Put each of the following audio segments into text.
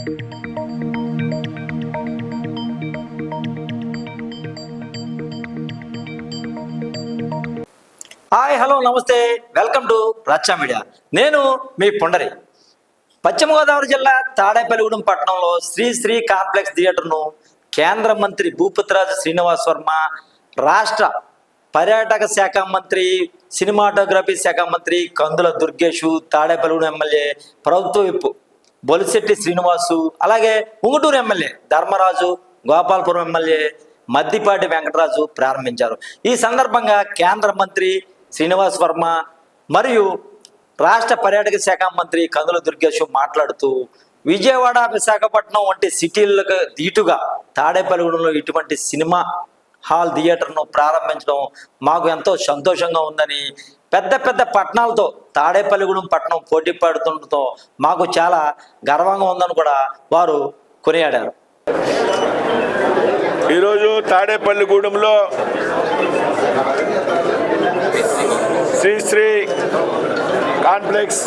Hi, hello, నమస్తే, welcome to రచ్చ media. నేను మీ పుండరి. పశ్చిమ గోదావరి జిల్లా తాడేపల్లిగూడెం పట్టణంలో శ్రీ కాంప్లెక్స్ థియేటర్ను కేంద్ర మంత్రి భూపతిరాజు శ్రీనివాస్ వర్మ, రాష్ట్ర పర్యాటక శాఖ మంత్రి, సినిమాటోగ్రఫీ శాఖ మంత్రి కందుల దుర్గేషు, తాడేపల్లిగూడెం ఎమ్మెల్యే ప్రభుత్వ విప్ బొలిశెట్టి శ్రీనివాసు, అలాగే ఉంగుటూరు ఎమ్మెల్యే ధర్మరాజు, గోపాలపురం ఎమ్మెల్యే మద్దిపాటి వెంకటరాజు ప్రారంభించారు. ఈ సందర్భంగా కేంద్ర మంత్రి శ్రీనివాస్ వర్మ మరియు రాష్ట్ర పర్యాటక శాఖ మంత్రి కందుల దుర్గేష్ మాట్లాడుతూ, విజయవాడ, విశాఖపట్నం వంటి సిటీలకు ధీటుగా తాడేపల్లిగూడెంలో ఇటువంటి సినిమా హాల్ థియేటర్ను ప్రారంభించడం మాకు ఎంతో సంతోషంగా ఉందని, పెద్ద పెద్ద పట్టణాలతో తాడేపల్లిగూడెం పట్టణం పోటీ పడుతుండటంతో మాకు చాలా గర్వంగా ఉందని కూడా వారు కొనియాడారు. ఈరోజు తాడేపల్లిగూడెంలో శ్రీ కాంప్లెక్స్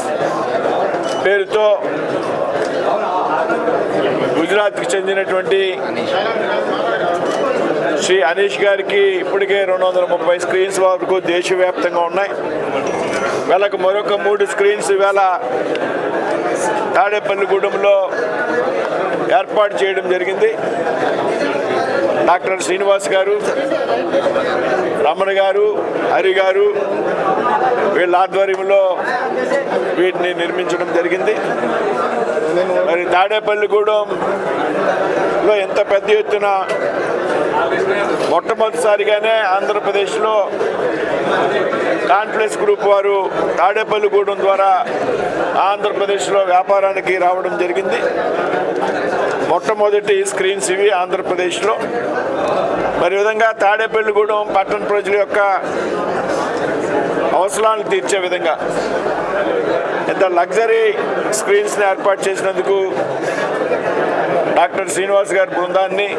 పేరుతో గుజరాత్కి చెందినటువంటి శ్రీ అనీష్ గారికి ఇప్పటికే 230 స్క్రీన్స్ వరకు దేశవ్యాప్తంగా ఉన్నాయి. వీళ్ళకు మరొక 3 స్క్రీన్స్ ఇవాళ తాడేపల్లిగూడెంలో ఏర్పాటు చేయడం జరిగింది. డాక్టర్ శ్రీనివాస్ గారు, రమణ గారు, హరి గారు వీళ్ళ ఆధ్వర్యంలో వీటిని నిర్మించడం జరిగింది. మరి తాడేపల్లిగూడెంలో ఎంత పెద్ద ఎత్తున మొట్టమొదటిసారిగానే ఆంధ్రప్రదేశ్లో కాన్ఫ్లెక్స్ గ్రూప్ వారు తాడేపల్లిగూడెం ద్వారా ఆంధ్రప్రదేశ్లో వ్యాపారానికి రావడం జరిగింది. మొట్టమొదటి స్క్రీన్స్ ఇవి ఆంధ్రప్రదేశ్లో. మరి విధంగా తాడేపల్లిగూడెం పట్టణ ప్రజల యొక్క అవసరాలను తీర్చే విధంగా ఎంత లగ్జరీ స్క్రీన్స్ని ఏర్పాటు చేసినందుకు డాక్టర్ శ్రీనివాస్ గారి బృందాన్ని,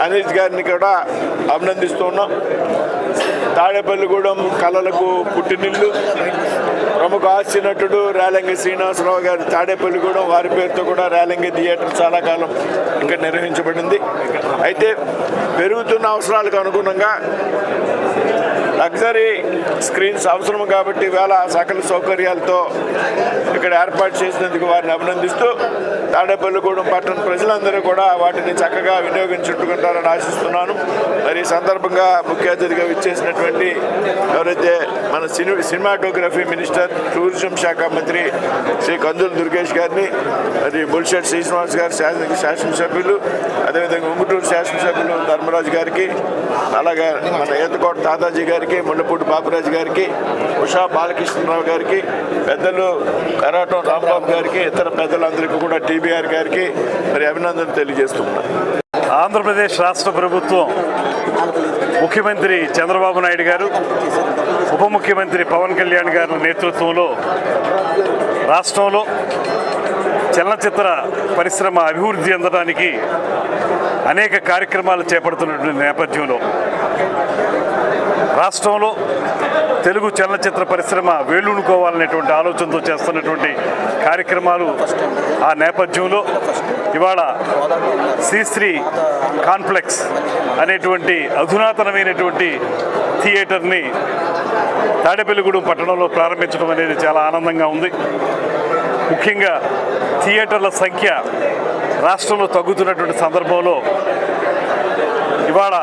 అనీష్ గారిని కూడా అభినందిస్తున్నాం. తాడేపల్లిగూడెం కళలకు పుట్టినిల్లు. ప్రముఖ హాస్య నటుడు రేలంగి శ్రీనివాసరావు గారి తాడేపల్లిగూడెం, వారి పేరుతో కూడా రేలంగి థియేటర్ చాలా కాలం ఇంకా నిర్వహించబడింది. అయితే పెరుగుతున్న అవసరాలకు అనుగుణంగా లగ్జరీ స్క్రీన్స్ అవసరం కాబట్టి వేళ సకల సౌకర్యాలతో ఇక్కడ ఏర్పాటు చేసినందుకు వారిని అభినందిస్తూ తాడేపల్లిగూడెం పట్టణ ప్రజలందరూ కూడా వాటిని చక్కగా వినియోగించుకుంటారని ఆశిస్తున్నాను. మరి ఈ సందర్భంగా ముఖ్య అతిథిగా విచ్చేసినటువంటి ఎవరైతే మన సినిమాటోగ్రఫీ మినిస్టర్, టూరిజం శాఖ మంత్రి శ్రీ కందుల దుర్గేష్ గారిని, మరి బొలిశెట్టి శ్రీనివాస్ గారు శాసనసభ్యులు, అదేవిధంగా ఉంగుటూరు శాసనసభ్యులు ధర్మరాజు గారికి, అలాగే మన ఈతకోట దాదాజీ గారికి, ముళ్ళపూడి బాబురాజు గారికి, ఉషా బాలకృష్ణరావు గారికి, పెద్దలు కరాటం రాంబాబు గారికి, ఇతర పెద్దలందరికీ కూడా టీబీఆర్ గారికి మరి అభినందనలు తెలియజేస్తున్నాను. ఆంధ్రప్రదేశ్ రాష్ట్ర ప్రభుత్వం ముఖ్యమంత్రి చంద్రబాబు నాయుడు గారు, ఉప ముఖ్యమంత్రి పవన్ కళ్యాణ్ గారి నేతృత్వంలో రాష్ట్రంలో చలనచిత్ర పరిశ్రమ అభివృద్ధి చెందడానికి అనేక కార్యక్రమాలు చేపడుతున్నటువంటి నేపథ్యంలో రాష్ట్రంలో తెలుగు చలనచిత్ర పరిశ్రమ వేళ్ళూనుకోవాలనేటువంటి ఆలోచనతో చేస్తున్నటువంటి కార్యక్రమాలు ఆ నేపథ్యంలో ఇవాళ శ్రీ కాంప్లెక్స్ అనేటువంటి అధునాతనమైనటువంటి థియేటర్ని తాడేపల్లిగూడెం పట్టణంలో ప్రారంభించడం అనేది చాలా ఆనందంగా ఉంది. ముఖ్యంగా థియేటర్ల సంఖ్య రాష్ట్రంలో తగ్గుతున్నటువంటి సందర్భంలో ఇవాళ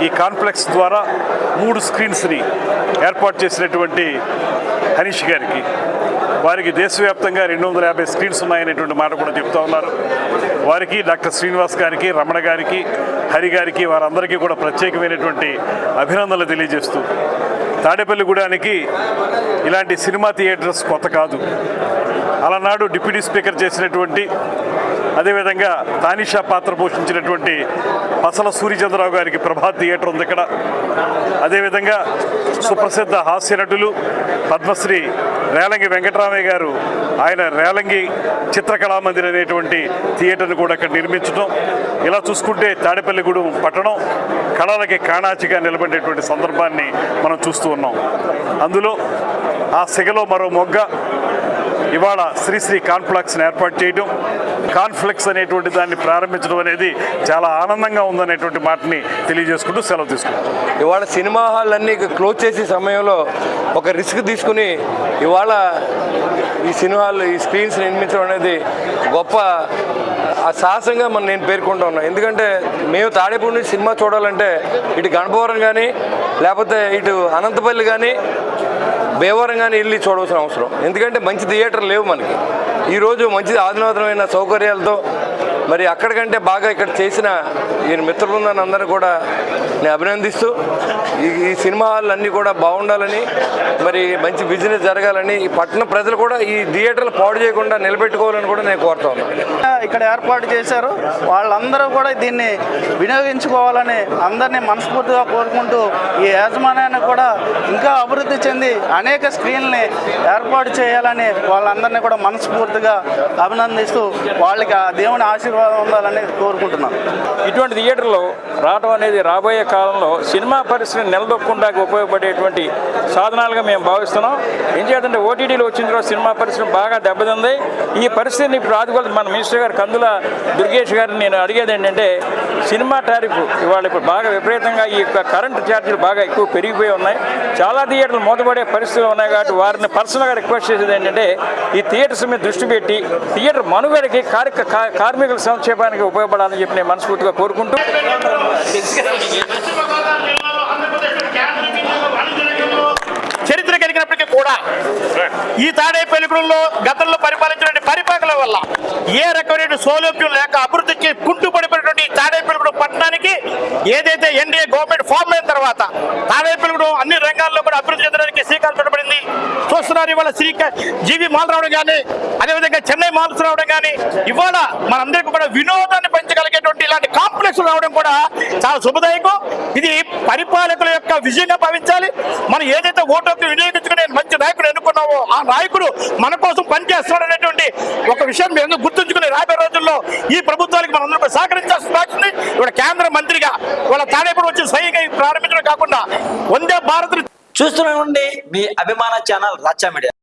ఈ కాంప్లెక్స్ ద్వారా 3 స్క్రీన్స్ని ఏర్పాటు చేసినటువంటి హరీష్ గారికి, వారికి దేశవ్యాప్తంగా 250 స్క్రీన్స్ ఉన్నాయనేటువంటి మాట కూడా చెప్తా ఉన్నారు. వారికి, డాక్టర్ శ్రీనివాస్ గారికి, రమణ గారికి, హరి గారికి, వారందరికీ కూడా ప్రత్యేకమైనటువంటి అభినందనలు తెలియజేస్తూ, తాడేపల్లిగూడానికి ఇలాంటి సినిమా థియేటర్స్ కొత్త కాదు. అలనాడు డిప్యూటీ స్పీకర్ చేసినటువంటి, అదేవిధంగా తానిషా పాత్ర పోషించినటువంటి పసల సూర్యచంద్రరావు గారికి ప్రభాత్ థియేటర్ ఉంది ఇక్కడ. అదేవిధంగా సుప్రసిద్ధ హాస్య నటులు పద్మశ్రీ రేలంగి వెంకటరామయ్య గారు, ఆయన రేలంగి చిత్రకళామందిర్ అనేటువంటి థియేటర్ను కూడా ఇక్కడ నిర్మించడం, ఇలా చూసుకుంటే తాడేపల్లిగూడెం పట్టణం కళలకి కాణాచిగా నిలబడేటువంటి సందర్భాన్ని మనం చూస్తూ ఉన్నాం. అందులో ఆ సిగలో మరో మొగ్గ ఇవాళ శ్రీశ్రీ కాన్ఫ్లెక్స్ని ఏర్పాటు చేయడం, కాన్ఫ్లెక్స్ అనేటువంటి దాన్ని ప్రారంభించడం అనేది చాలా ఆనందంగా ఉందనేటువంటి మాటని తెలియజేసుకుంటూ సెలవు తీసుకుంటాం. ఇవాళ సినిమా హాల్ అన్నీ క్లోజ్ చేసే సమయంలో ఒక రిస్క్ తీసుకుని ఇవాళ ఈ సినిమా హాల్ ఈ స్క్రీన్స్ నిర్మించడం అనేది గొప్ప సాహసంగా నేను పేర్కొంటా ఉన్నాను. ఎందుకంటే మేము తాడేపల్లి నుంచి సినిమా చూడాలంటే ఇటు గణపవరం కానీ లేకపోతే ఇటు అనంతపల్లి కానీ భీమవరం కానీ వెళ్ళి చూడవలసిన అవసరం. ఎందుకంటే మంచి థియేటర్ లేవు మనకి. ఈరోజు మంచి ఆధునాతనమైన సౌకర్యాలతో మరి అక్కడికంటే బాగా ఇక్కడ చేసిన ఈ మిత్ర బృందాన్ని అందరూ కూడా నేను అభినందిస్తూ ఈ సినిమా హాల్ అన్నీ కూడా బాగుండాలని, మరి మంచి బిజినెస్ జరగాలని, ఈ పట్టణ ప్రజలు కూడా ఈ థియేటర్లు పాడు చేయకుండా నిలబెట్టుకోవాలని కూడా నేను కోరుతా ఉన్నాను. ఇక్కడ ఏర్పాటు చేశారు, వాళ్ళందరూ కూడా దీన్ని వినియోగించుకోవాలని అందరినీ మనస్ఫూర్తిగా కోరుకుంటూ ఈ యాజమాన్యాన్ని కూడా ఇంకా అభివృద్ధి చెంది అనేక స్క్రీన్లని ఏర్పాటు చేయాలని వాళ్ళందరినీ కూడా మనస్ఫూర్తిగా అభినందిస్తూ వాళ్ళకి ఆ దేవుని ఆశీర్వాదం ఉండాలని కోరుకుంటున్నాను. ఇటువంటి థియేటర్లు రావడం అనేది రాబోయే కాలంలో సినిమా పరిశ్రమ నిలదొక్కకుండా ఉపయోగపడేటువంటి సాధనాలుగా మేము భావిస్తున్నాం. ఏం చేయాలంటే ఓటీటీలు వచ్చిన తర్వాత సినిమా పరిశ్రమ బాగా దెబ్బతింది. ఈ పరిస్థితిని ఇప్పుడు ఆదుకోవాలి. మన మినిస్టర్ గారు కందుల దుర్గేష్ గారిని నేను అడిగేది ఏంటంటే, సినిమా టారిఫ్ ఇవాళ ఇప్పుడు బాగా విపరీతంగా ఈ కరెంటు ఛార్జీలు బాగా ఎక్కువ పెరిగిపోయి ఉన్నాయి. చాలా థియేటర్లు మూతపడే పరిస్థితులు ఉన్నాయి. కాబట్టి వారిని పర్సనల్గా రిక్వెస్ట్ చేసేది ఏంటంటే, ఈ థియేటర్స్ మీద దృష్టి పెట్టి థియేటర్ మనుగడకి కార్మికుల సంక్షేమానికి ఉపయోగపడాలని చెప్పి నేను మనస్ఫూర్తిగా కోరుకుంటూ చరిత్ర కలిగినప్పటికీ కూడా ఈ తాడేపల్లిగూడెంలో గతంలో పరిపాలించిన పరిపాలకుల వల్ల ఏ రకమైన సౌలభ్యం లేక అభివృద్ధికి కుంటుపడిపోయినటువంటి తాడేపల్లిగూడెం పట్టణానికి ఏదైతే ఎన్డీఏ గవర్నమెంట్ ఫామ్ అయిన తర్వాత తాడేపల్లిగూడెం అన్ని రంగాల్లో కూడా అభివృద్ధి చెందడానికి శ్రీకారం చుట్టబడింది. చూస్తున్నారు ఇవాళ జీవి మాల్ రావడం కానీ, అదేవిధంగా చెన్నై మాల్స్ రావడం కానీ, ఇవాళ మనందరికీ కూడా వినోదాన్ని పెంచగలిగేటువంటి ఇలాంటి కాంప్లెక్స్ రావడం కూడా చాలా శుభదాయకం. ఇది పరిపాలకుల యొక్క విజయంగా భావించాలి. మనం ఏదైతే ఓటు వినియోగించుకునే మంచి నాయకుడు ఎన్నుకున్నామో ఆ నాయకుడు మన కోసం పనిచేస్తాడనేటువంటి ఒక విషయం మేము గుర్తుంచుకుని రాబోయే రోజుల్లో ఈ ప్రభుత్వానికి మనందరూ సహకరించాల్సి బాగుంది. ఇవాళ కేంద్ర మంత్రిగా వాళ్ళ తాడేపల్లి వచ్చి సైగా ప్రారంభించడం కాకుండా వందే భారత్ చూస్తూనే ఉండి మీ అభిమాన ఛానల్ రచ్చా మీడియా.